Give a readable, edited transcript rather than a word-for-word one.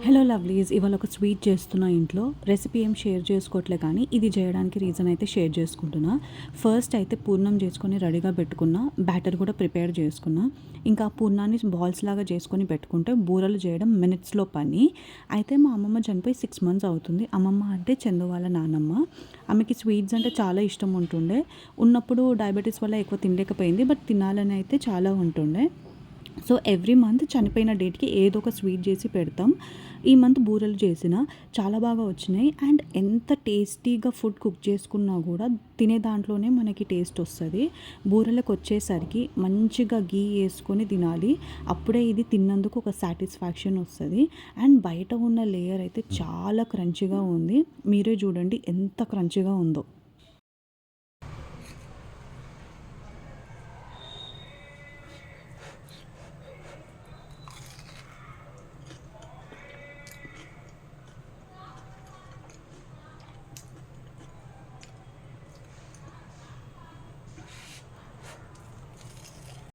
Hello lovelies, ఇవాళ ఒక sweet చేస్తున్నా ఇంట్లో. రెసిపీ ఏం షేర్ చేసుకోవట్లే, కానీ ఇది చేయడానికి రీజన్ అయితే షేర్ చేసుకుంటున్నా. ఫస్ట్ అయితే పూర్ణం చేసుకొని రెడీగా పెట్టుకున్నా, బ్యాటర్ కూడా ప్రిపేర్ చేసుకున్నా. ఇంకా ఆ పూర్ణాన్ని బాల్స్ లాగా చేసుకొని పెట్టుకుంటే బూరలు చేయడం మినిట్స్లో పని. అయితే మా అమ్మమ్మ చనిపోయి 6 months అవుతుంది. అమ్మమ్మ అంటే చందు వాళ్ళ నానమ్మ. ఆమెకి స్వీట్స్ అంటే చాలా ఇష్టం ఉంటుండే. ఉన్నప్పుడు డయాబెటీస్ వల్ల ఎక్కువ తినలేకపోయింది, బట్ తినాలని అయితే చాలా ఉంటుండే. సో ఎవ్రీ మంత్ చనిపోయిన డేట్కి ఏదో ఒక స్వీట్ చేసి పెడతాం. ఈ మంత్ బూరెలు చేసిన చాలా బాగా వచ్చినాయి. అండ్ ఎంత టేస్టీగా ఫుడ్ కుక్ చేసుకున్నా కూడా తినే దాంట్లోనే మనకి టేస్ట్ వస్తుంది. బూరెలకు వచ్చేసరికి మంచిగా గీ వేసుకొని తినాలి, అప్పుడే ఇది తిన్నందుకు ఒక సాటిస్ఫాక్షన్ వస్తుంది. అండ్ బయట ఉన్న లేయర్ అయితే చాలా క్రంచిగా ఉంది. మీరే చూడండి ఎంత క్రంచిగా ఉందో.